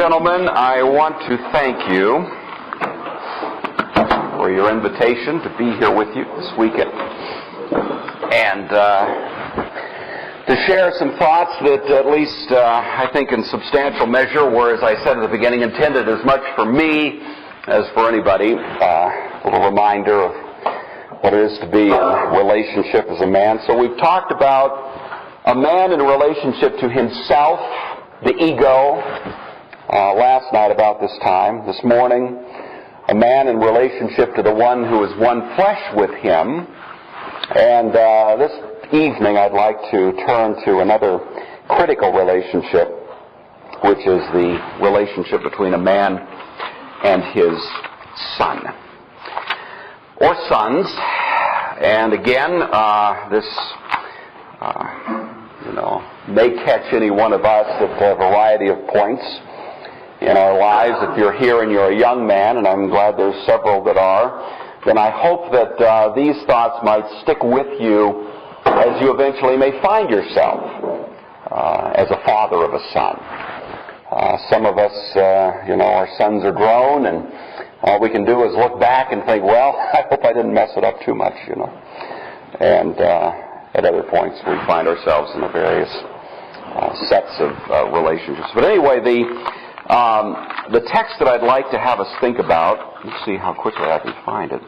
gentlemen, I want to thank you for your invitation to be here with you this weekend and to share some thoughts that at least I think in substantial measure were, as I said at the beginning, intended as much for me as for anybody. A little reminder of what it is to be in relationship as a man. So we've talked about a man in relationship to himself, the ego, last night about this time. This morning, a man in relationship to the one who is one flesh with him. And this evening I'd like to turn to another critical relationship, which is the relationship between a man and his son. Or sons. And again, this may catch any one of us at a variety of points in our lives. If you're here and you're a young man, and I'm glad there's several that are, then I hope that these thoughts might stick with you as you eventually may find yourself as a father of a son. Some of us, our sons are grown, and all we can do is look back and think, well, I hope I didn't mess it up too much, And at other points we find ourselves in the various sets of relationships. But anyway, the text that I'd like to have us think about, let's see how quickly I can find it.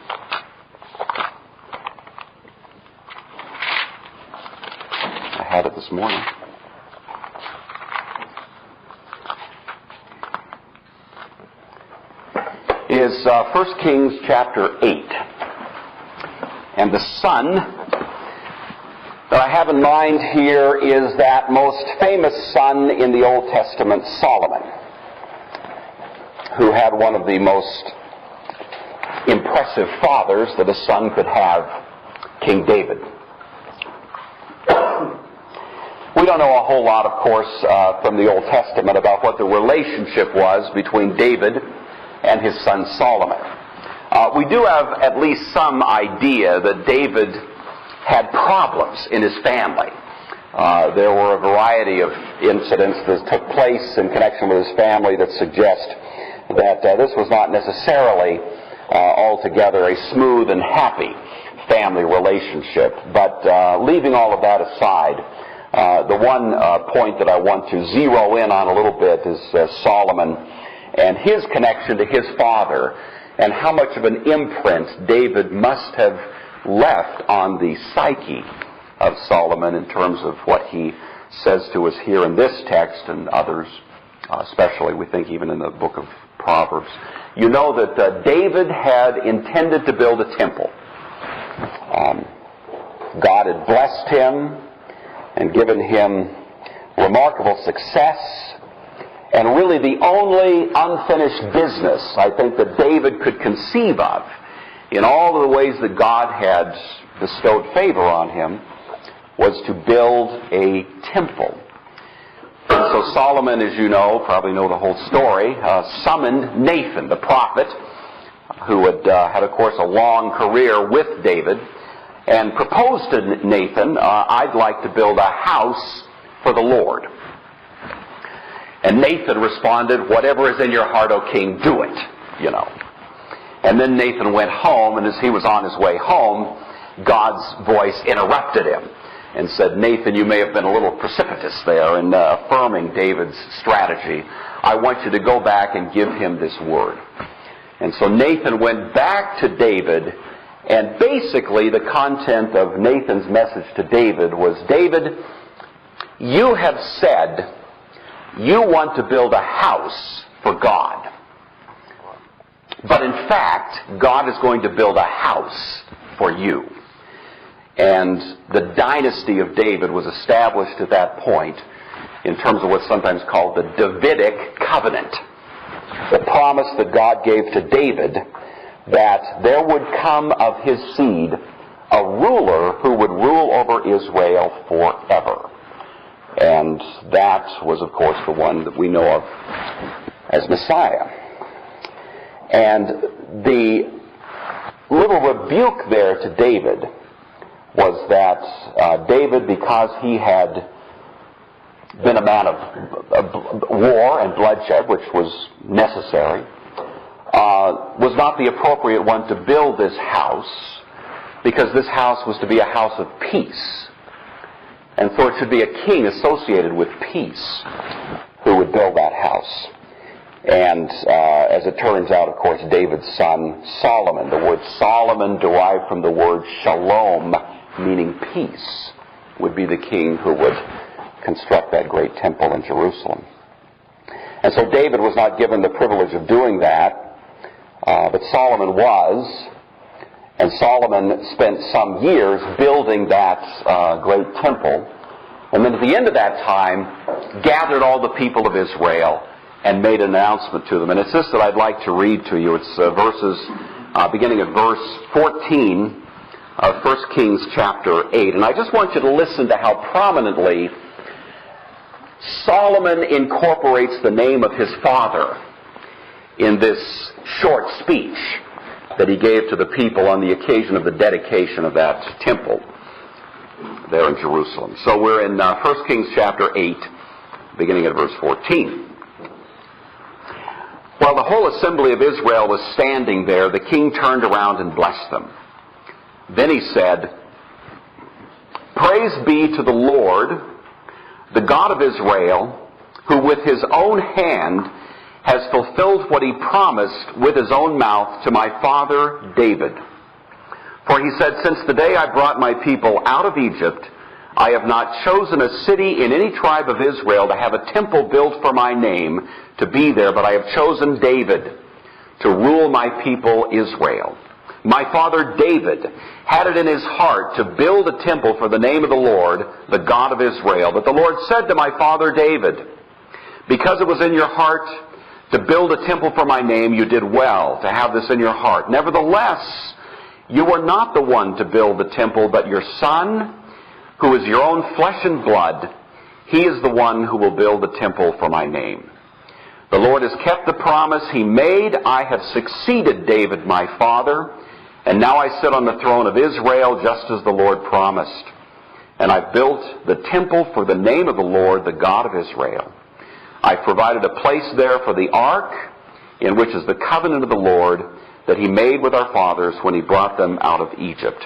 I had it this morning. Is 1 Kings chapter 8. And the son that I have in mind here is that most famous son in the Old Testament, Solomon, who had one of the most impressive fathers that a son could have, King David. We don't know a whole lot, of course, from the Old Testament about what the relationship was between David and his son Solomon. We do have at least some idea that David had problems in his family. There were a variety of incidents that took place in connection with his family that suggest that this was not necessarily altogether a smooth and happy family relationship. But leaving all of that aside, the one point that I want to zero in on a little bit is Solomon and his connection to his father, and how much of an imprint David must have left on the psyche of Solomon in terms of what he says to us here in this text and others, especially we think even in the book of Proverbs. You know that David had intended to build a temple. God had blessed him and given him remarkable success. And really the only unfinished business, I think, that David could conceive of in all of the ways that God had bestowed favor on him was to build a temple. And so Solomon, as you know, probably know the whole story, summoned Nathan, the prophet, who had, of course, a long career with David, and proposed to Nathan, I'd like to build a house for the Lord. And Nathan responded, whatever is in your heart, O king, do it, And then Nathan went home, and as he was on his way home, God's voice interrupted him and said, Nathan, you may have been a little precipitous there in affirming David's strategy. I want you to go back and give him this word. And so Nathan went back to David, and basically the content of Nathan's message to David was, David, you have said you want to build a house for God. But in fact, God is going to build a house for you. And the dynasty of David was established at that point in terms of what's sometimes called the Davidic covenant. The promise that God gave to David that there would come of his seed a ruler who would rule over Israel forever. And that was, of course, the one that we know of as Messiah. And the little rebuke there to David was that David, because he had been a man of war and bloodshed, which was necessary, was not the appropriate one to build this house, because this house was to be a house of peace. And so it should be a king associated with peace who would build that house. And as it turns out, of course, David's son Solomon, the word Solomon derived from the word shalom, meaning peace, would be the king who would construct that great temple in Jerusalem. And so David was not given the privilege of doing that, but Solomon was. And Solomon spent some years building that great temple. And then at the end of that time, gathered all the people of Israel and made an announcement to them. And it's this that I'd like to read to you. It's beginning at verse 14 of 1 Kings chapter 8. And I just want you to listen to how prominently Solomon incorporates the name of his father in this short speech that he gave to the people on the occasion of the dedication of that temple there in Jerusalem. So we're in 1 Kings chapter 8, beginning at verse 14. While the whole assembly of Israel was standing there, the king turned around and blessed them. Then he said, "Praise be to the Lord, the God of Israel, who with his own hand has fulfilled what he promised with his own mouth to my father David. For he said, since the day I brought my people out of Egypt, I have not chosen a city in any tribe of Israel to have a temple built for my name to be there, but I have chosen David to rule my people Israel. My father David had it in his heart to build a temple for the name of the Lord, the God of Israel. But the Lord said to my father David, because it was in your heart to build a temple for my name, you did well to have this in your heart. Nevertheless, you were not the one to build the temple, but your son, who is your own flesh and blood. He is the one who will build the temple for my name. The Lord has kept the promise he made. I have succeeded David my father, and now I sit on the throne of Israel just as the Lord promised. And I've built the temple for the name of the Lord, the God of Israel. I've provided a place there for the ark, in which is the covenant of the Lord that he made with our fathers when he brought them out of Egypt."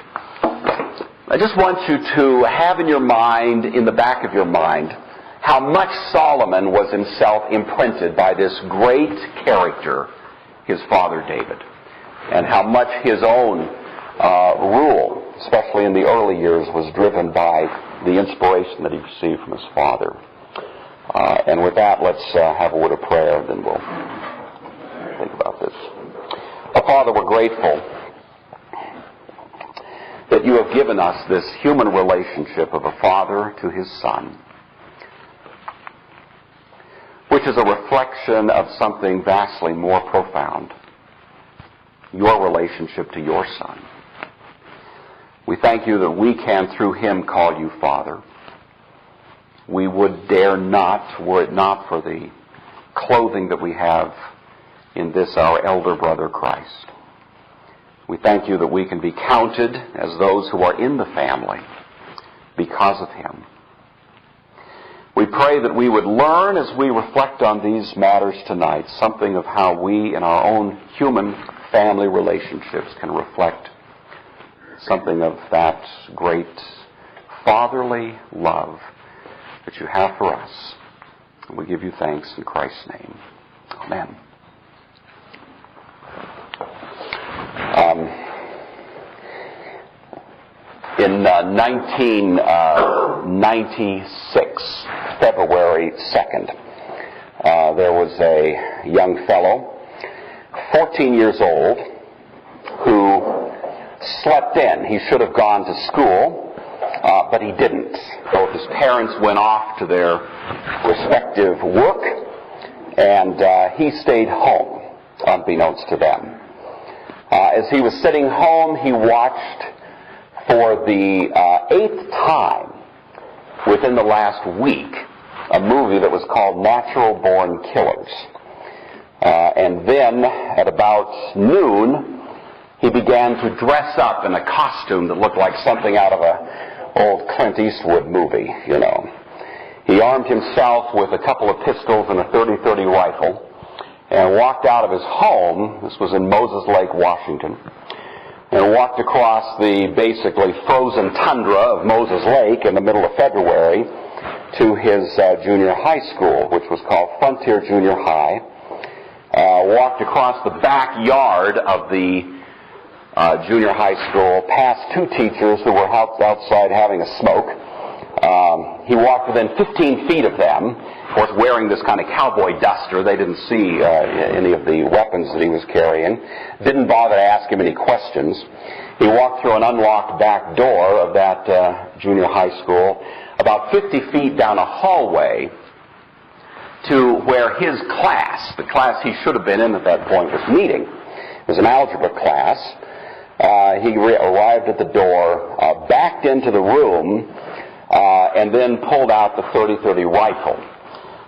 I just want you to have in your mind, in the back of your mind, how much Solomon was himself imprinted by this great character, his father David, and how much his own rule, especially in the early years, was driven by the inspiration that he received from his father. And with that, let's have a word of prayer, and then we'll think about this. Father, we're grateful that you have given us this human relationship of a father to his son, which is a reflection of something vastly more profound, your relationship to your son. We thank you that we can, through him, call you Father. We would dare not, were it not for the clothing that we have in this, our elder brother Christ. We thank you that we can be counted as those who are in the family because of him. We pray that we would learn, as we reflect on these matters tonight, something of how we in our own human family relationships can reflect something of that great fatherly love that you have for us. And we give you thanks in Christ's name. Amen. In 1996, February 2nd, there was a young fellow, 14 years old, who slept in. He should have gone to school, but he didn't. Both his parents went off to their respective work, and he stayed home, unbeknownst to them. As he was sitting home, he watched for the 8th time within the last week a movie that was called Natural Born Killers. And then at about noon, he began to dress up in a costume that looked like something out of an old Clint Eastwood movie, you know. He armed himself with a couple of pistols and a .30-30 rifle and walked out of his home. This was in Moses Lake, Washington, and walked across the basically frozen tundra of Moses Lake in the middle of February to his junior high school, which was called Frontier Junior High. Walked across the backyard of the junior high school, past two teachers who were outside having a smoke. He walked within 15 feet of them, of course wearing this kind of cowboy duster. They didn't see any of the weapons that he was carrying. Didn't bother to ask him any questions. He walked through an unlocked back door of that junior high school, about 50 feet down a hallway, to where his class, the class he should have been in at that point, was meeting. It was an algebra class. He arrived at the door, backed into the room, and then pulled out the .30-30 rifle.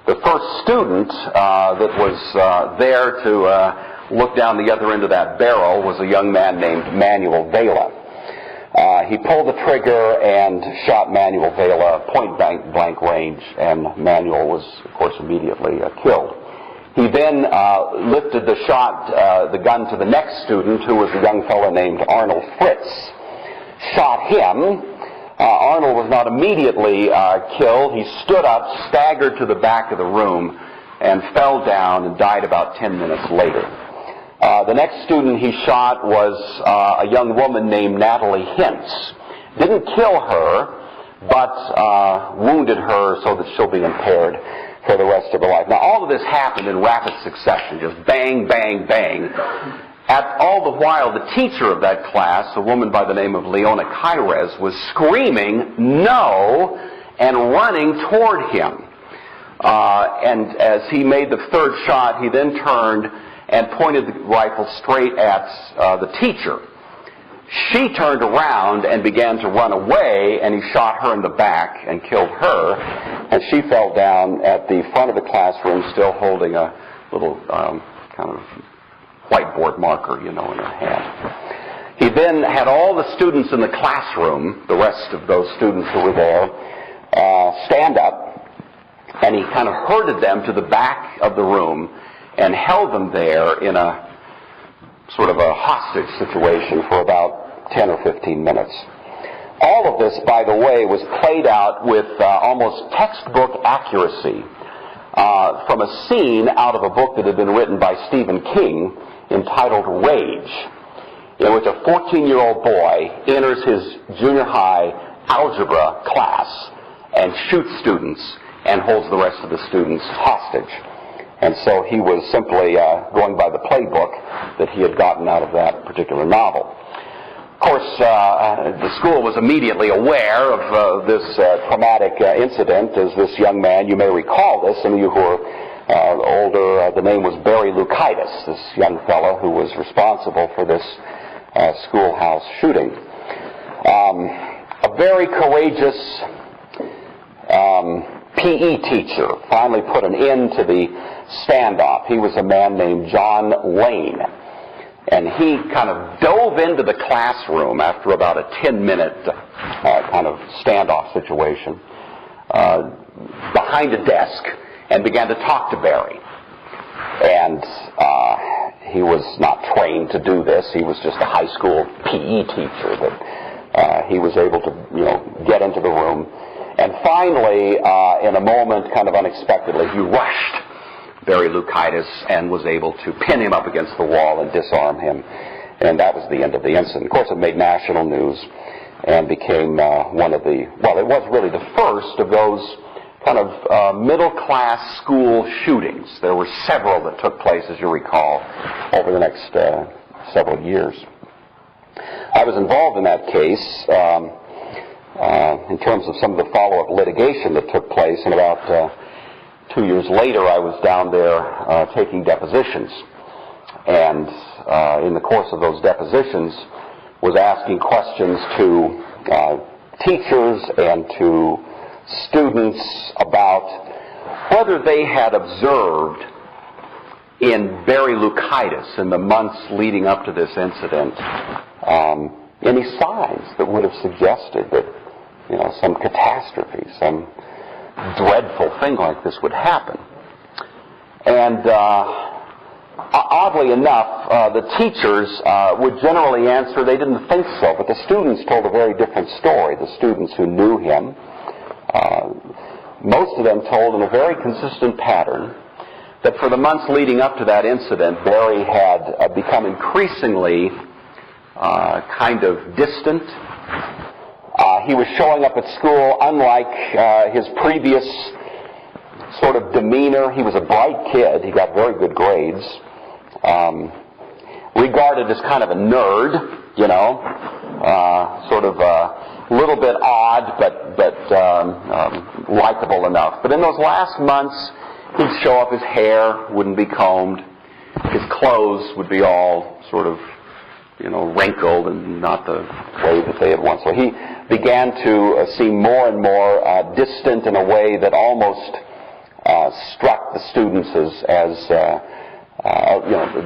The first student that was there to look down the other end of that barrel was a young man named Manuel Vela. He pulled the trigger and shot Manuel Vela point-blank range, and Manuel was, of course, immediately killed. He then lifted the gun to the next student, who was a young fellow named Arnold Fritz. Shot him. Arnold was not immediately killed. He stood up, staggered to the back of the room, and fell down and died about 10 minutes later. The next student he shot was a young woman named Natalie Hintz. Didn't kill her, but wounded her so that she'll be impaired for the rest of her life. Now, all of this happened in rapid succession, just bang, bang, bang. All the while, the teacher of that class, a woman by the name of Leona Kyrez, was screaming, "No!" and running toward him. And as he made the third shot, he then turned and pointed the rifle straight at the teacher. She turned around and began to run away, and he shot her in the back and killed her, and she fell down at the front of the classroom, still holding a little kind of whiteboard marker, in her hand. He then had all the students in the classroom, the rest of those students who were there, stand up, and he kind of herded them to the back of the room and held them there in a sort of a hostage situation for about 10 or 15 minutes. All of this, by the way, was played out with almost textbook accuracy from a scene out of a book that had been written by Stephen King entitled Rage, in which a 14-year-old boy enters his junior high algebra class and shoots students and holds the rest of the students hostage. And so he was simply going by the playbook that he had gotten out of that particular novel. Of course, the school was immediately aware of this traumatic incident, as this young man, you may recall this, some of you who are older, the name was Barry Loukaitis, this young fellow who was responsible for this schoolhouse shooting. A very courageous PE teacher finally put an end to the standoff. He was a man named John Lane, and he kind of dove into the classroom after about a 10-minute kind of standoff situation behind a desk and began to talk to Barry. And he was not trained to do this. He was just a high school PE teacher, but he was able to, get into the room. And finally, in a moment, kind of unexpectedly, he rushed Barry Loukaitis and was able to pin him up against the wall and disarm him. And that was the end of the incident. Of course, it made national news and became one of the, well, it was really the first of those kind of middle-class school shootings. There were several that took place, as you recall, over the next several years. I was involved in that case in terms of some of the follow-up litigation that took place, and about 2 years later I was down there taking depositions, and in the course of those depositions was asking questions to teachers and to students about whether they had observed in Barry Loukaitis in the months leading up to this incident any signs that would have suggested that some catastrophe, some dreadful thing like this would happen. And oddly enough, the teachers would generally answer they didn't think so, but the students told a very different story. The students who knew him, most of them told in a very consistent pattern that for the months leading up to that incident, Barry had become increasingly kind of distant. He was showing up at school unlike his previous sort of demeanor. He was a bright kid. He got very good grades. Regarded as kind of a nerd, sort of a little bit odd, but likable enough. But in those last months, he'd show up, his hair wouldn't be combed, his clothes would be all sort of, wrinkled and not the way that they had once. So he began to seem more and more distant in a way that almost struck the students as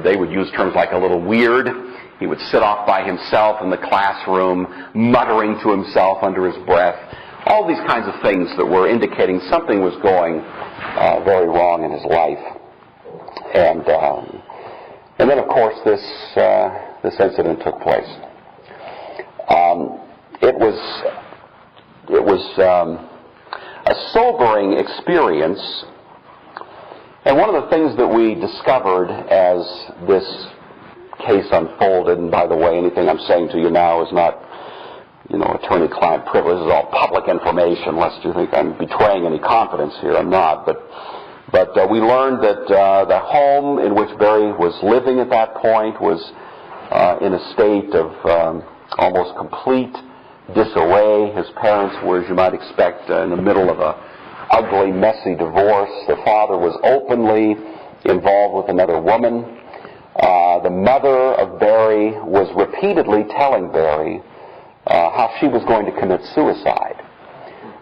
they would use terms like a little weird. He would sit off by himself in the classroom, muttering to himself under his breath. All these kinds of things that were indicating something was going very wrong in his life. And then, of course, this incident took place. It was a sobering experience. And one of the things that we discovered as this case unfolded, and by the way, anything I'm saying to you now is not, attorney-client privilege. This is all public information, lest you think I'm betraying any confidence here. I'm not. But we learned that the home in which Barry was living at that point was in a state of almost complete disarray. His parents were, as you might expect, in the middle of a ugly, messy divorce. The father was openly involved with another woman. The mother of Barry was repeatedly telling Barry how she was going to commit suicide.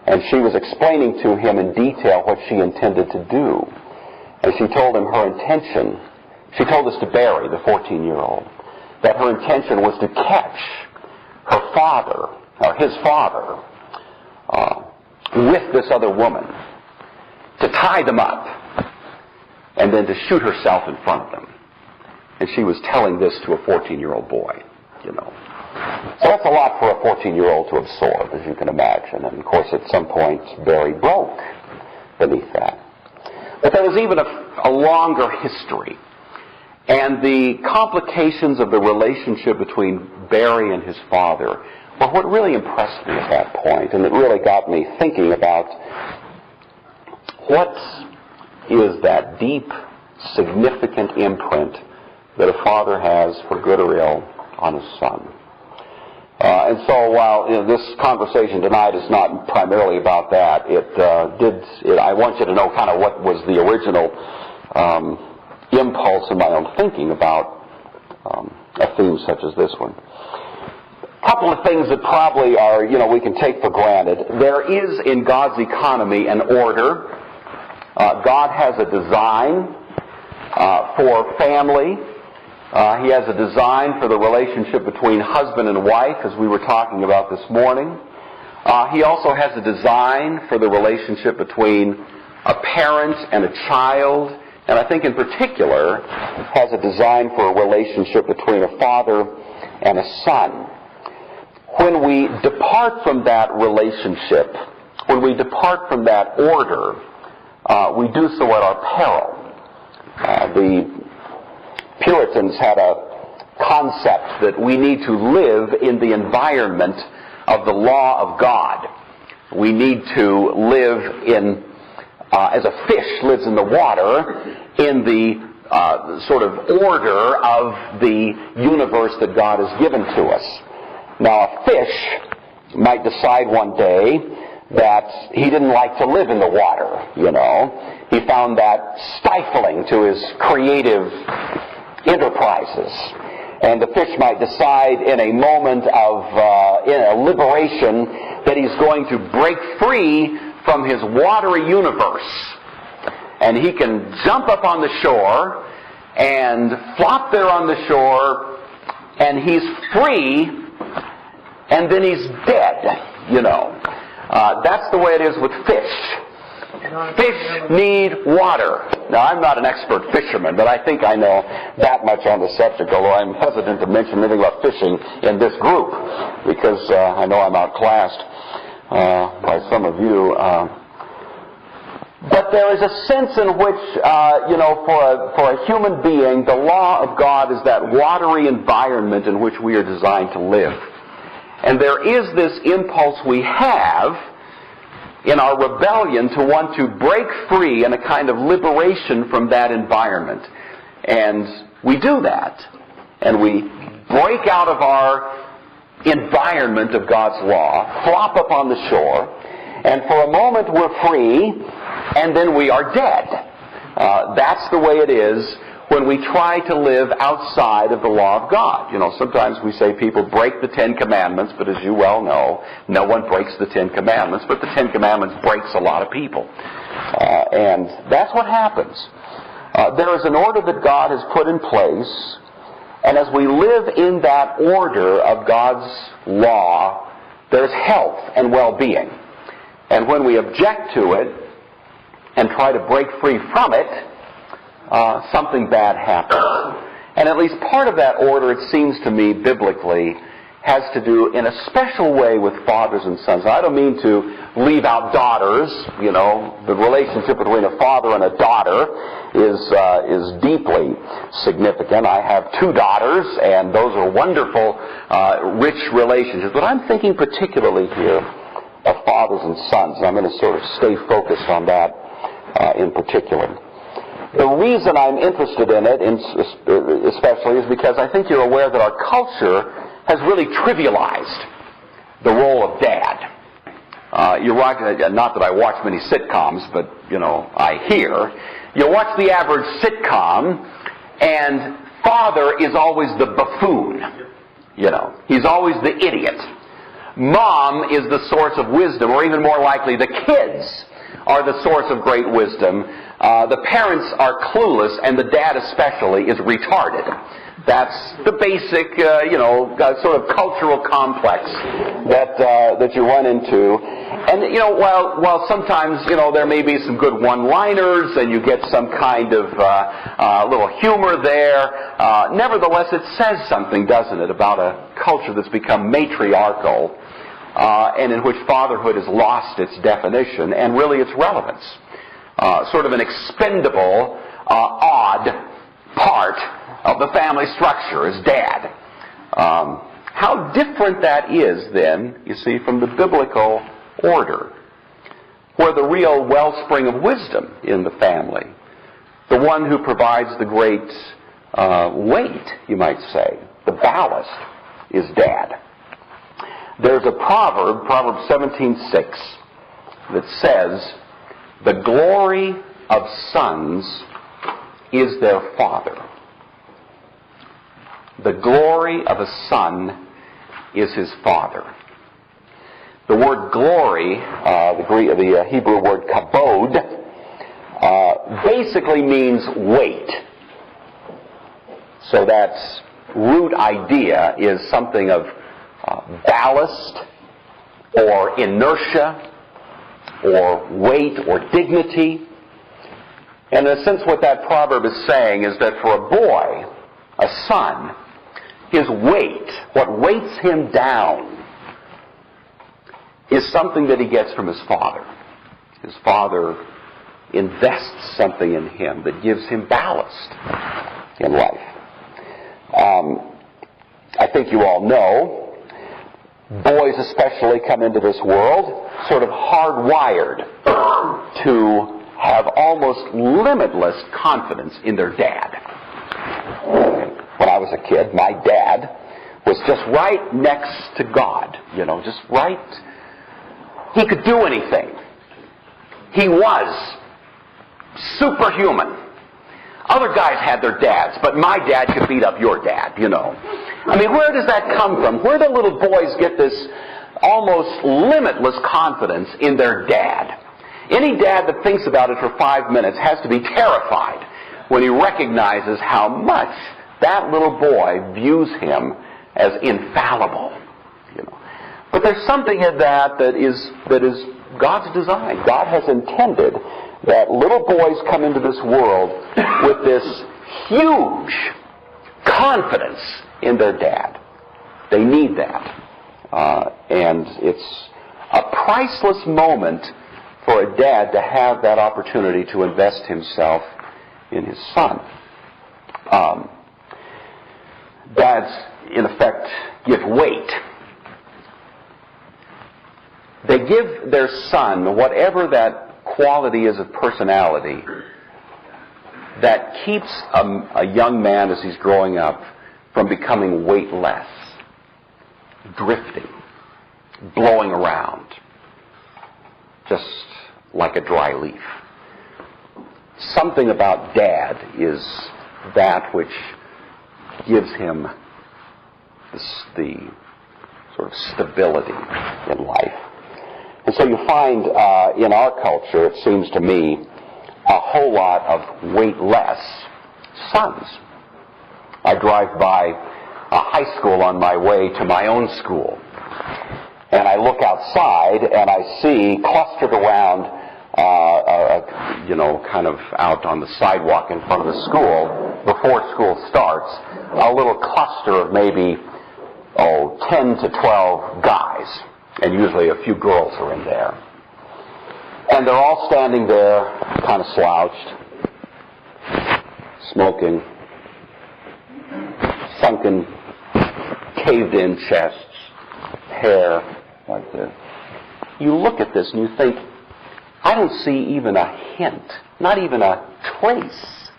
And she was explaining to him in detail what she intended to do. And she told him her intention, she told this to Barry, the 14-year-old, that her intention was to catch her father, or his father, with this other woman, to tie them up, and then to shoot herself in front of them. And she was telling this to a 14-year-old boy, So that's a lot for a 14-year-old to absorb, as you can imagine. And, of course, at some point, Barry broke beneath that. But there was even a longer history. And the complications of the relationship between Barry and his father were what really impressed me at that point, and it really got me thinking about what is that deep, significant imprint that a father has, for good or ill, on his son. And so while this conversation tonight is not primarily about that, I want you to know kind of what was the original impulse in my own thinking about a theme such as this one. A couple of things that probably are, we can take for granted. There is in God's economy an order. God has a design for family. He has a design for the relationship between husband and wife, as we were talking about this morning. He also has a design for the relationship between a parent and a child, and I think in particular has a design for a relationship between a father and a son. When we depart from that relationship, when we depart from that order, we do so at our peril. The Puritans had a concept that we need to live in the environment of the law of God. We need to live in, as a fish lives in the water, in the sort of order of the universe that God has given to us. Now, a fish might decide one day that he didn't like to live in the water, He found that stifling to his creative enterprises. And the fish might decide in a moment of in a liberation that he's going to break free from his watery universe. And he can jump up on the shore and flop there on the shore, and he's free, and then he's dead, That's the way it is with fish. Fish need water. Now, I'm not an expert fisherman, but I think I know that much on the subject, although I'm hesitant to mention anything about fishing in this group, because I know I'm outclassed by some of you. But there is a sense in which, for a human being, the law of God is that watery environment in which we are designed to live. And there is this impulse we have in our rebellion to want to break free in a kind of liberation from that environment. And we do that. And we break out of our environment of God's law, flop up on the shore, and for a moment we're free, and then we are dead. That's the way it is when we try to live outside of the law of God. Sometimes we say people break the Ten Commandments, but as you well know, no one breaks the Ten Commandments, but the Ten Commandments breaks a lot of people. And that's what happens. There is an order that God has put in place, and as we live in that order of God's law, there's health and well-being. And when we object to it and try to break free from it, something bad happens. And at least part of that order, it seems to me, biblically, has to do in a special way with fathers and sons. Now, I don't mean to leave out daughters. The relationship between a father and a daughter is deeply significant. I have 2 daughters, and those are wonderful, rich relationships. But I'm thinking particularly here of fathers and sons, and I'm going to sort of stay focused on that in particular. The reason I'm interested in it, especially, is because I think you're aware that our culture has really trivialized the role of dad. You're watching, not that I watch many sitcoms, but, I hear. You watch the average sitcom, and father is always the buffoon. He's always the idiot. Mom is the source of wisdom, or even more likely, the kids are the source of great wisdom. The parents are clueless, and the dad especially is retarded. That's the basic, sort of cultural complex that you run into. And, while sometimes, there may be some good one-liners, and you get some kind of little humor there, nevertheless, it says something, doesn't it, about a culture that's become matriarchal, and in which fatherhood has lost its definition and really its relevance. Sort of an expendable, odd part of the family structure is dad. How different that is, then, you see, from the biblical order, where the real wellspring of wisdom in the family, the one who provides the great weight, you might say, the ballast, is dad. There's a proverb, Proverbs 17:6, that says, "The glory of sons is their father." The glory of a son is his father. The word glory, the Hebrew word kabod, basically means weight. So that root idea is something of ballast or inertia or weight or dignity. And in a sense what that proverb is saying is that for a boy, a son, his weight, what weights him down, is something that he gets from his father. His father invests something in him that gives him ballast in life. I think you all know, boys especially come into this world sort of hardwired to have almost limitless confidence in their dad. When I was a kid, my dad was just right next to God, just right. He could do anything. He was superhuman. Other guys had their dads, but my dad could beat up your dad, I mean, where does that come from? Where do little boys get this almost limitless confidence in their dad? Any dad that thinks about it for 5 minutes has to be terrified when he recognizes how much that little boy views him as infallible. But there's something in that is God's design. God has intended that little boys come into this world with this huge confidence in their dad. They need that. And it's a priceless moment for a dad to have that opportunity to invest himself in his son. Dads, in effect, give weight. They give their son whatever that quality is of personality that keeps a young man as he's growing up from becoming weightless, drifting, blowing around, just like a dry leaf. Something about Dad is that which gives him the sort of stability in life. And so you find in our culture, it seems to me, a whole lot of weightless sons. I drive by a high school on my way to my own school, and I look outside and I see clustered around, kind of out on the sidewalk in front of the school, before school starts, a little cluster of maybe 10 to 12 guys, and usually a few girls are in there. And they're all standing there, kind of slouched, smoking, sunken, caved-in chests, hair like this. You look at this and you think, I don't see even a hint, not even a trace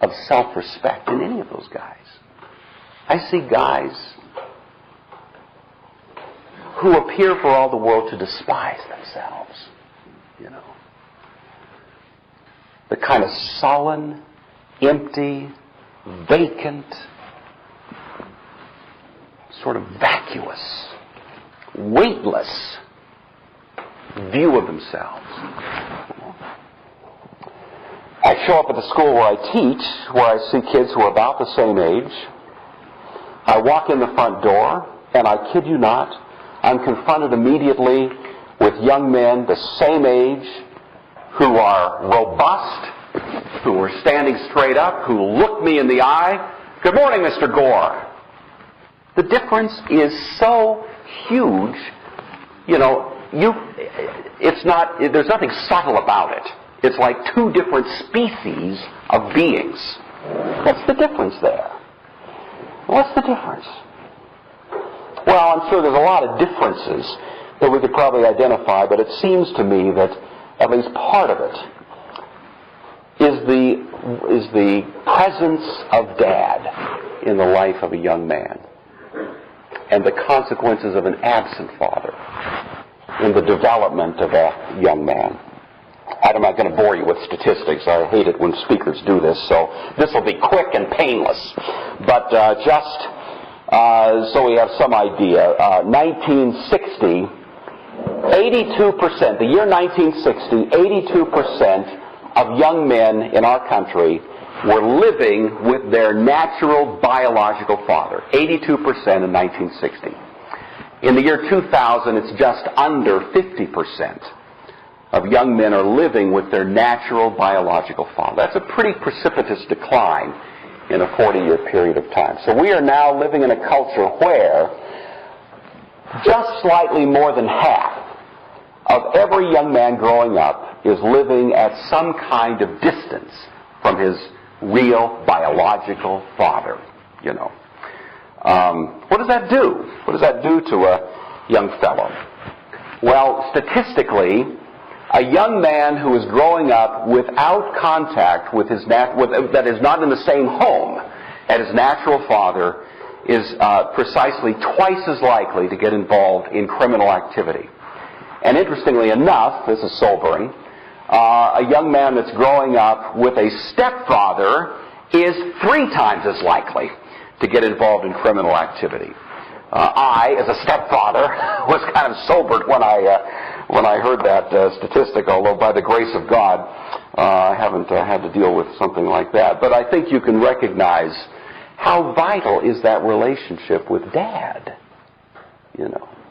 of self-respect in any of those guys. I see guys who appear for all the world to despise themselves. The kind of sullen, empty, vacant, sort of vacuous, weightless view of themselves. I show up at the school where I teach, where I see kids who are about the same age. I walk in the front door, and I kid you not, I'm confronted immediately with young men the same age who are robust, who are standing straight up, who look me in the eye. Good morning, Mr. Gore. The difference is so huge, there's nothing subtle about it. It's like two different species of beings. What's the difference there? What's the difference? Well, I'm sure there's a lot of differences that we could probably identify, but it seems to me that at least part of it is the presence of Dad in the life of a young man, and the consequences of an absent father in the development of a young man. I'm not going to bore you with statistics. I hate it when speakers do this, so this will be quick and painless. But so we have some idea, 1960, 82%, the year 1960, 82% of young men in our country were living with their natural biological father. 82% in 1960. In the year 2000, it's just under 50% of young men are living with their natural biological father. That's a pretty precipitous decline in a 40-year period of time. So we are now living in a culture where just slightly more than half of every young man growing up is living at some kind of distance from his real biological father, What does that do? What does that do to a young fellow? Well, statistically, a young man who is growing up without contact with his that is not in the same home as his natural father is precisely twice as likely to get involved in criminal activity. And interestingly enough, this is sobering, a young man that's growing up with a stepfather is 3 times as likely to get involved in criminal activity. I, as a stepfather, was kind of sobered when I heard that statistic, although by the grace of God, I haven't had to deal with something like that. But I think you can recognize how vital is that relationship with Dad.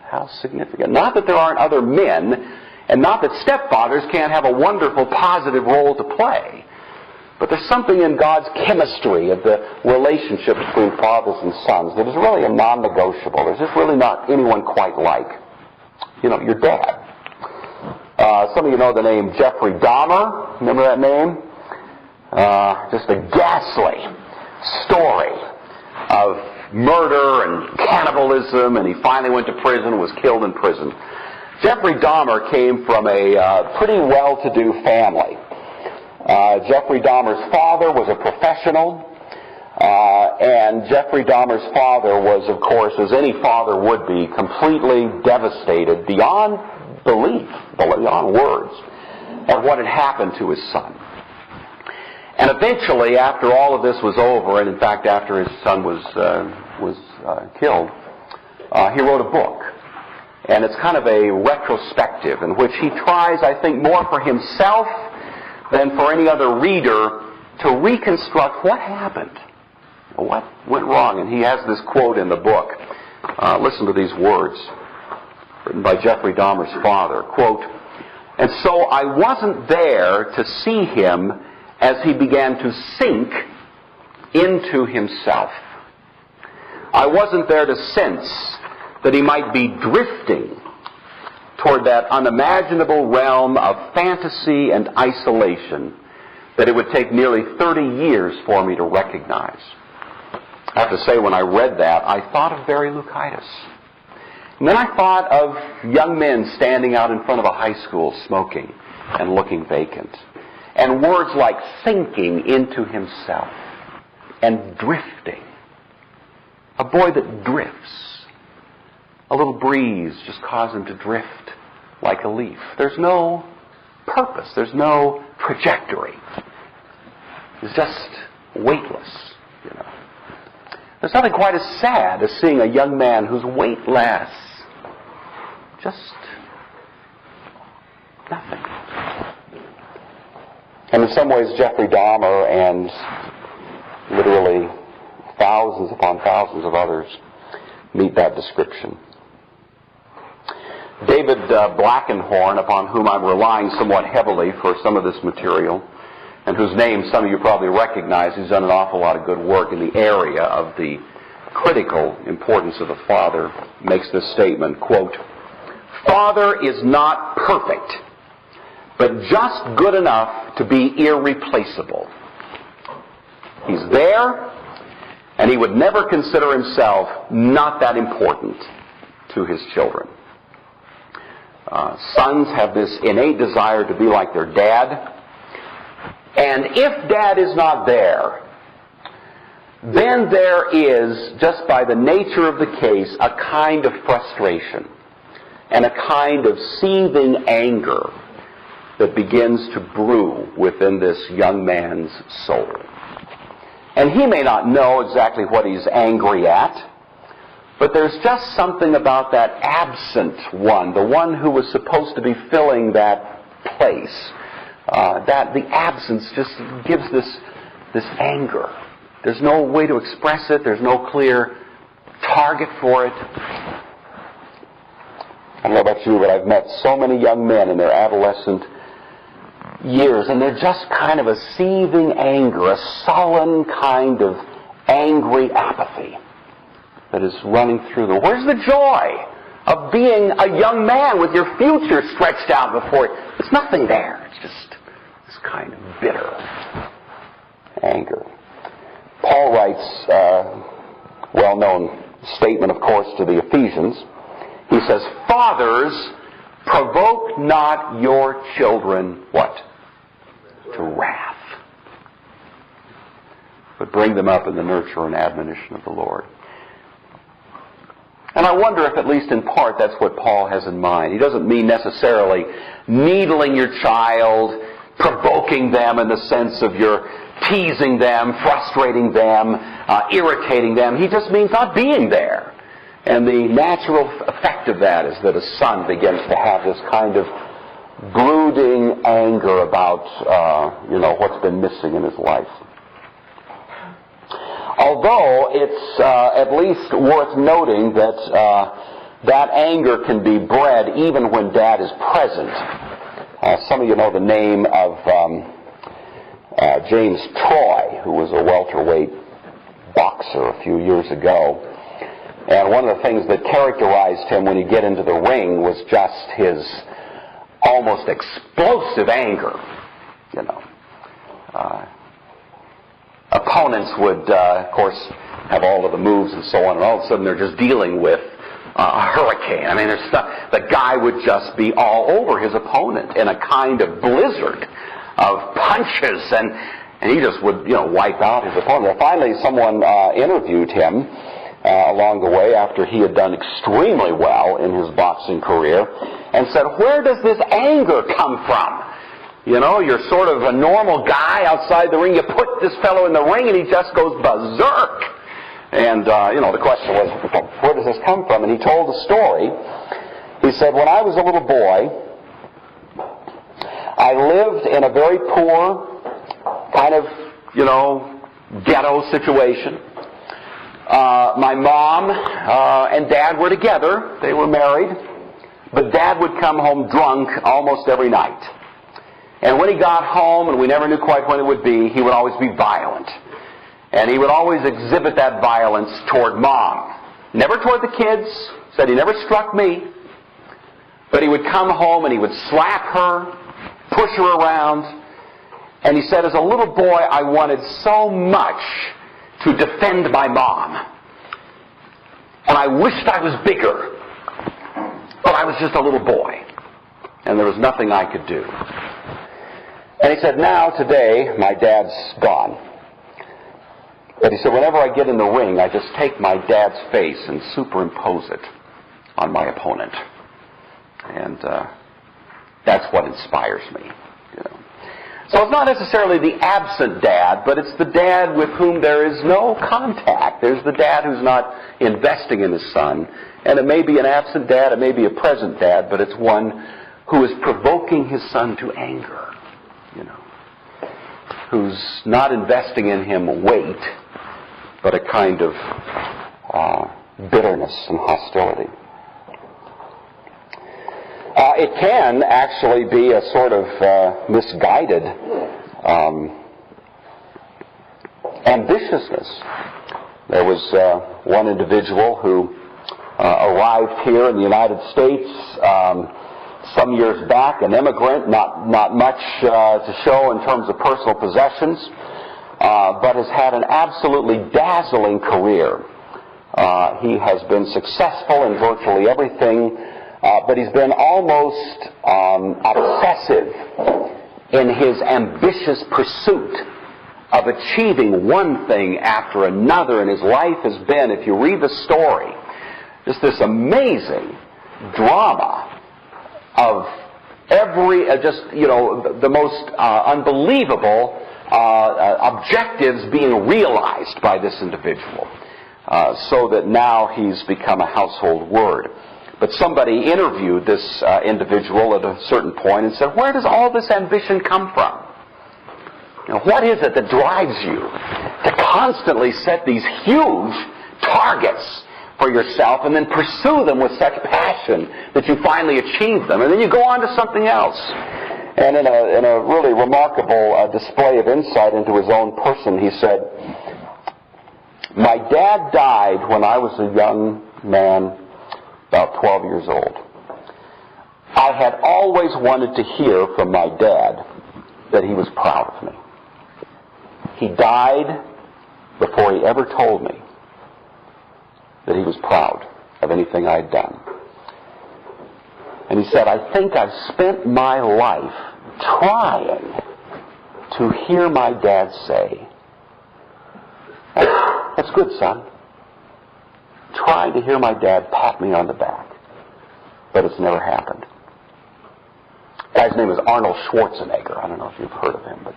How significant. Not that there aren't other men And not that stepfathers can't have a wonderful, positive role to play. But there's something in God's chemistry of the relationship between fathers and sons that is really a non-negotiable. There's just really not anyone quite like, your dad. Some of you know the name Jeffrey Dahmer. Remember that name? Just a ghastly story of murder and cannibalism, and he finally went to prison and was killed in prison. Jeffrey Dahmer came from a pretty well-to-do family. Jeffrey Dahmer's father was a professional, and Jeffrey Dahmer's father was, of course, as any father would be, completely devastated beyond belief, beyond words, at what had happened to his son. And eventually, after all of this was over, and in fact after his son was killed, he wrote a book. And it's kind of a retrospective in which he tries, I think, more for himself than for any other reader to reconstruct what happened, what went wrong. And he has this quote in the book. Listen to these words, written by Jeffrey Dahmer's father. Quote, "And so I wasn't there to see him as he began to sink into himself. I wasn't there to sense that he might be drifting toward that unimaginable realm of fantasy and isolation that it would take nearly 30 years for me to recognize." I have to say, when I read that, I thought of Barry Loukaitis. And then I thought of young men standing out in front of a high school smoking and looking vacant. And words like sinking into himself and drifting. A boy that drifts. A little breeze just caused him to drift like a leaf. There's no purpose. There's no trajectory. It's just weightless, There's nothing quite as sad as seeing a young man who's weightless. Just nothing. And in some ways, Jeffrey Dahmer and literally thousands upon thousands of others meet that description. David Blackenhorn, upon whom I'm relying somewhat heavily for some of this material, and whose name some of you probably recognize, who's done an awful lot of good work in the area of the critical importance of the father, makes this statement, quote, "Father is not perfect, but just good enough to be irreplaceable. He's there, and he would never consider himself not that important to his children." Sons have this innate desire to be like their dad. And if dad is not there, then there is, just by the nature of the case, a kind of frustration and a kind of seething anger that begins to brew within this young man's soul. And he may not know exactly what he's angry at, but there's just something about that absent one, the one who was supposed to be filling that place, that the absence just gives this anger. There's no way to express it. There's no clear target for it. I don't know about you, but I've met so many young men in their adolescent years, and they're just kind of a seething anger, a sullen kind of angry apathy that is running through them. Where's the joy of being a young man with your future stretched out before you? There's nothing there. It's just this kind of bitter anger. Paul writes a well-known statement, of course, to the Ephesians. He says, "Fathers, provoke not your children," what? "To wrath. But bring them up in the nurture and admonition of the Lord." And I wonder if, at least in part, that's what Paul has in mind. He doesn't mean necessarily needling your child, provoking them in the sense of you're teasing them, frustrating them, irritating them. He just means not being there. And the natural effect of that is that a son begins to have this kind of brooding anger about, what's been missing in his life. Although it's at least worth noting that that anger can be bred even when dad is present. Some of you know the name of James Troy, who was a welterweight boxer a few years ago. And one of the things that characterized him when he'd get into the ring was just his almost explosive anger. Opponents would, of course, have all of the moves and so on, and all of a sudden they're just dealing with a hurricane. I mean, the guy would just be all over his opponent in a kind of blizzard of punches, and he just would, wipe out his opponent. And finally, someone interviewed him along the way after he had done extremely well in his boxing career, and said, "Where does this anger come from? You're sort of a normal guy outside the ring. You put this fellow in the ring, and he just goes berserk." And, the question was, where does this come from? And he told the story. He said, "When I was a little boy, I lived in a very poor, kind of, ghetto situation. My mom and Dad were together. They were married. But Dad would come home drunk almost every night. And when he got home, and we never knew quite when it would be, he would always be violent. And he would always exhibit that violence toward Mom. Never toward the kids. Said he never struck me. But he would come home and he would slap her, push her around. And he said, as a little boy, I wanted so much to defend my mom. And I wished I was bigger. But I was just a little boy. And there was nothing I could do." And he said, "Now, today, my dad's gone. But he said, whenever I get in the ring, I just take my dad's face and superimpose it on my opponent. And that's what inspires me." So it's not necessarily the absent dad, but it's the dad with whom there is no contact. There's the dad who's not investing in his son. And it may be an absent dad, it may be a present dad, but it's one who is provoking his son to anger. Who's not investing in him weight, but a kind of bitterness and hostility. It can actually be a sort of misguided ambitiousness. There was one individual who arrived here in the United States some years back, an immigrant, not much to show in terms of personal possessions, but has had an absolutely dazzling career. He has been successful in virtually everything, but he's been almost obsessive in his ambitious pursuit of achieving one thing after another, and his life has been, if you read the story, just this amazing drama of every, the most unbelievable objectives being realized by this individual, so that now he's become a household word. But somebody interviewed this individual at a certain point and said, where does all this ambition come from? What is it that drives you to constantly set these huge targets for yourself and then pursue them with such passion that you finally achieve them, and then you go on to something else? And in a really remarkable display of insight into his own person, he said, "My dad died when I was a young man, about 12 years old. I had always wanted to hear from my dad that he was proud of me. He died before he ever told me that he was proud of anything I had done. And he said, I think I've spent my life trying to hear my dad say, that's good, son. Trying to hear my dad pat me on the back. But it's never happened." The guy's name is Arnold Schwarzenegger. I don't know if you've heard of him, but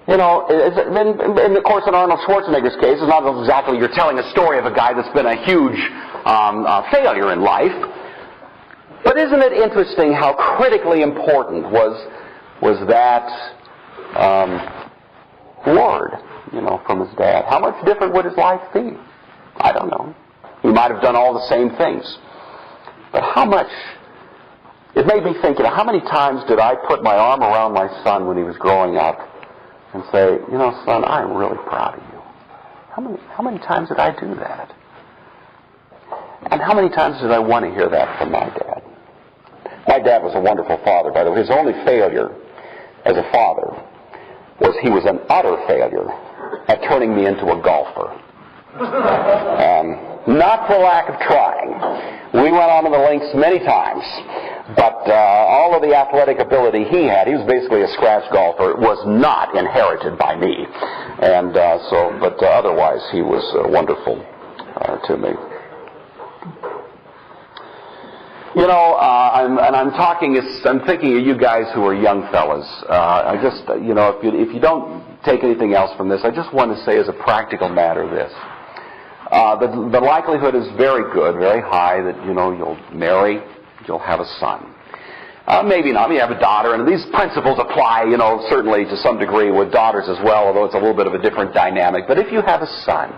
and of course in Arnold Schwarzenegger's case, it's not exactly you're telling a story of a guy that's been a huge failure in life. But isn't it interesting how critically important was that word, from his dad? How much different would his life be? I don't know. He might have done all the same things. But how much it made me think, how many times did I put my arm around my son when he was growing up and say, son, I'm really proud of you. How many times did I do that? And how many times did I want to hear that from my dad? My dad was a wonderful father, by the way. His only failure as a father was he was an utter failure at turning me into a golfer. Not for lack of trying. We went on to the links many times, but all of the athletic ability he had, he was basically a scratch golfer, was not inherited by me. And but otherwise he was wonderful to me. I'm thinking of you guys who are young fellas. If you don't take anything else from this, I just want to say as a practical matter this. The likelihood is very good, very high that, you'll marry, you'll have a son. Maybe not, you have a daughter, and these principles apply, certainly to some degree with daughters as well, although it's a little bit of a different dynamic. But if you have a son,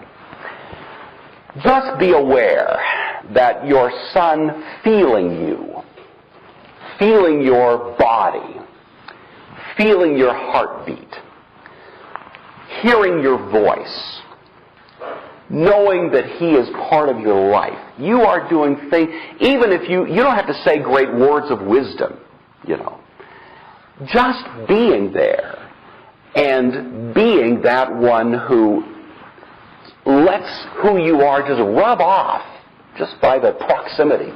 just be aware that your son feeling you, feeling your body, feeling your heartbeat, hearing your voice, knowing that he is part of your life. You are doing things, even if you don't have to say great words of wisdom, Just being there and being that one who lets who you are just rub off just by the proximity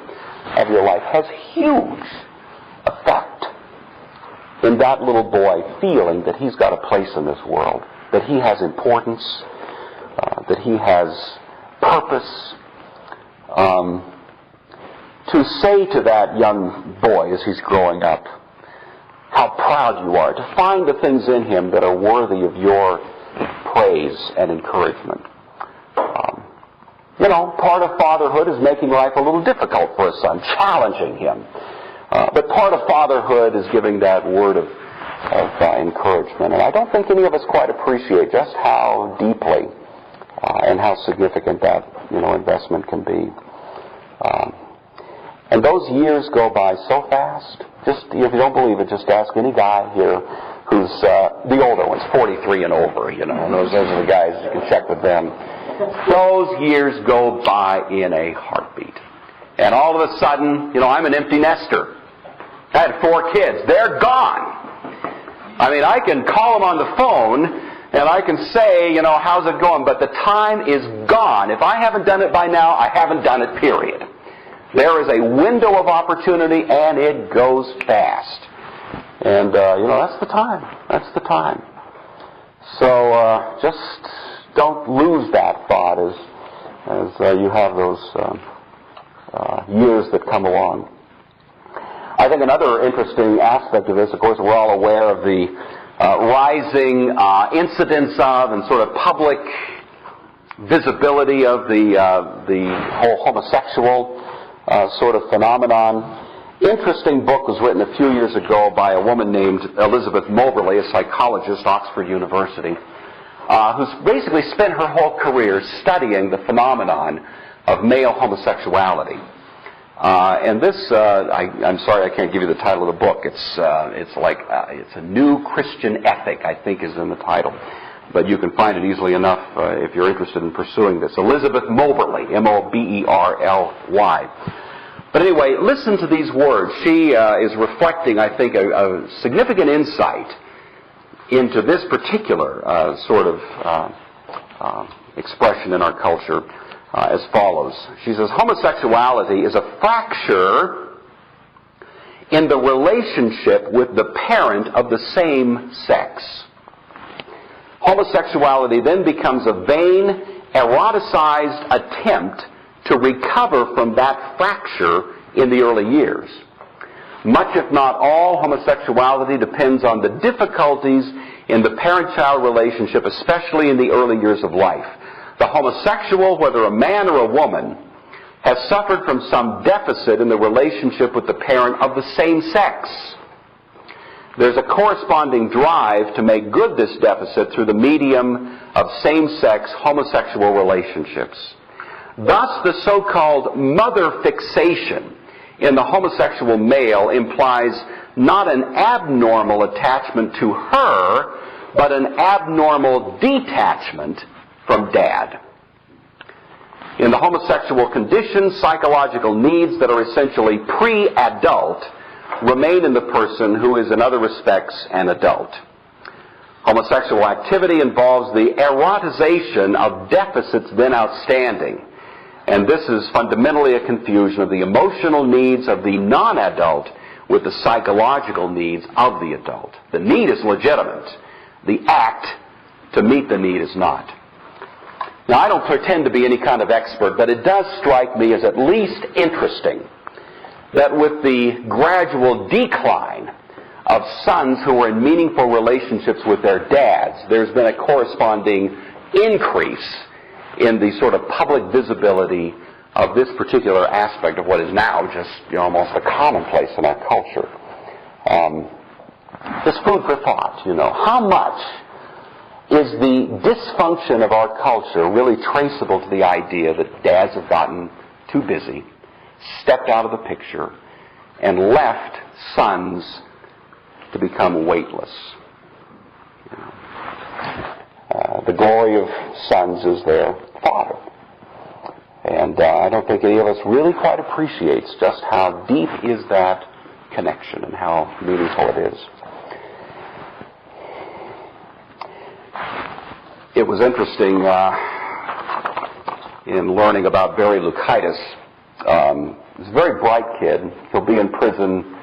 of your life has huge effect in that little boy feeling that he's got a place in this world, that he has importance, that he has purpose. To say to that young boy as he's growing up how proud you are, to find the things in him that are worthy of your praise and encouragement. Part of fatherhood is making life a little difficult for a son, challenging him. But part of fatherhood is giving that word of encouragement. And I don't think any of us quite appreciate just how deeply and how significant that investment can be. And those years go by so fast. Just if you don't believe it, just ask any guy here who's the older ones, 43 and over. And those are the guys, you can check with them. Those years go by in a heartbeat. And all of a sudden, I'm an empty nester. I had 4 kids. They're gone. I can call them on the phone, and I can say, how's it going? But the time is gone. If I haven't done it by now, I haven't done it, period. There is a window of opportunity, and it goes fast. And, that's the time. That's the time. So just don't lose that thought as you have those years that come along. I think another interesting aspect of this, of course, we're all aware of the rising incidence of and sort of public visibility of the whole homosexual sort of phenomenon. Interesting book was written a few years ago by a woman named Elizabeth Moberly, a psychologist, Oxford University, who's basically spent her whole career studying the phenomenon of male homosexuality. And this, I'm sorry I can't give you the title of the book. It's a new Christian ethic, I think is in the title. But you can find it easily enough if you're interested in pursuing this. Elizabeth Moberly, M-O-B-E-R-L-Y. But anyway, listen to these words. She is reflecting, I think, a significant insight into this particular sort of expression in our culture as follows. She says, homosexuality is a fracture in the relationship with the parent of the same sex. Homosexuality then becomes a vain, eroticized attempt to recover from that fracture in the early years. Much, if not all, homosexuality depends on the difficulties in the parent-child relationship, especially in the early years of life. The homosexual, whether a man or a woman, has suffered from some deficit in the relationship with the parent of the same sex. There's a corresponding drive to make good this deficit through the medium of same-sex homosexual relationships. Thus, the so-called mother fixation in the homosexual male implies not an abnormal attachment to her, but an abnormal detachment from Dad. In the homosexual condition, psychological needs that are essentially pre-adult remain in the person who is in other respects an adult. Homosexual activity involves the erotization of deficits then outstanding, and this is fundamentally a confusion of the emotional needs of the non-adult with the psychological needs of the adult. The need is legitimate. The act to meet the need is not. Now, I don't pretend to be any kind of expert, but it does strike me as at least interesting that with the gradual decline of sons who are in meaningful relationships with their dads, there's been a corresponding increase in the sort of public visibility of this particular aspect of what is now just almost a commonplace in our culture. Just food for thought, How much is the dysfunction of our culture really traceable to the idea that dads have gotten too busy, stepped out of the picture, and left sons to become weightless? The glory of sons is their father. And I don't think any of us really quite appreciates just how deep is that connection and how meaningful it is. It was interesting in learning about Barry Loukaitis. He's a very bright kid. He'll be in prison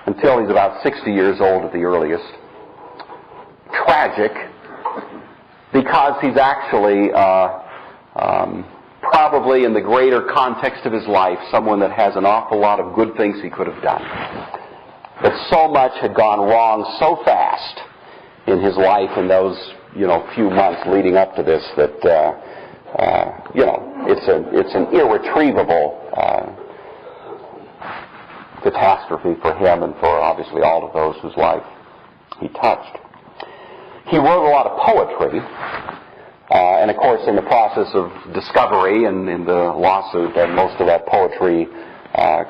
until he's about 60 years old at the earliest. Tragic, because he's actually probably in the greater context of his life someone that has an awful lot of good things he could have done. But so much had gone wrong so fast in his life in those few months leading up to this that it's an irretrievable catastrophe for him and for obviously all of those whose life he touched. He wrote a lot of poetry, and of course in the process of discovery and in the lawsuit, most of that poetry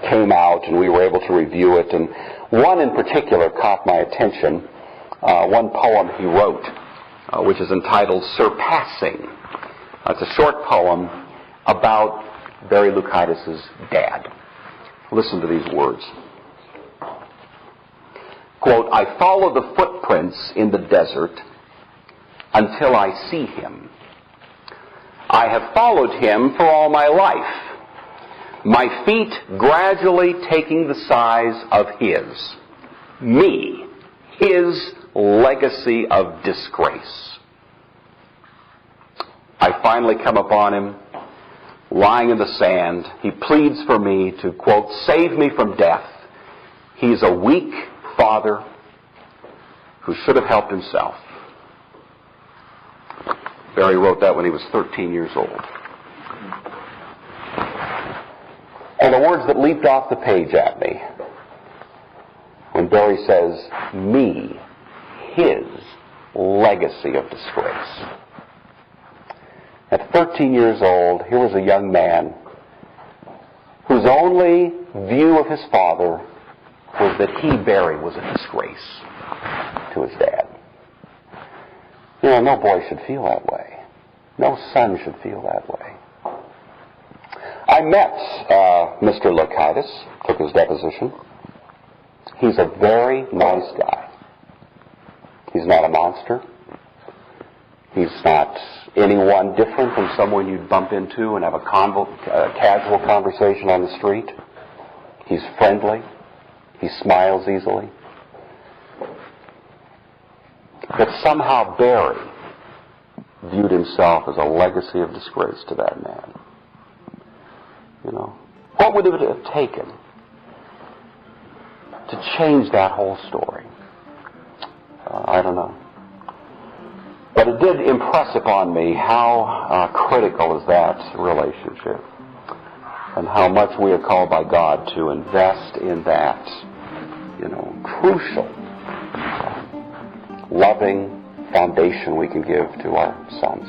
came out and we were able to review it. And one in particular caught my attention, one poem he wrote, which is entitled Surpassing. It's a short poem about Barry Loukaitis' dad. Listen to these words. Quote, I follow the footprints in the desert until I see him. I have followed him for all my life, my feet gradually taking the size of his, me, his legacy of disgrace. I finally come upon him, lying in the sand. He pleads for me to, quote, save me from death. He's a weak father who should have helped himself. Barry wrote that when he was 13 years old. And the words that leaped off the page at me when Barry says, me, his legacy of disgrace. At 13 years old, here was a young man whose only view of his father was that he, Barry, was a disgrace to his dad. No boy should feel that way. No son should feel that way. I met Mr. Loukaitis, took his deposition. He's a very nice guy. He's not a monster. He's not anyone different from someone you'd bump into and have a casual conversation on the street. He's friendly. He smiles easily. But somehow Barry viewed himself as a legacy of disgrace to that man. What would it have taken to change that whole story? I don't know. But it did impress upon me how critical is that relationship and how much we are called by God to invest in that, crucial, loving foundation we can give to our sons.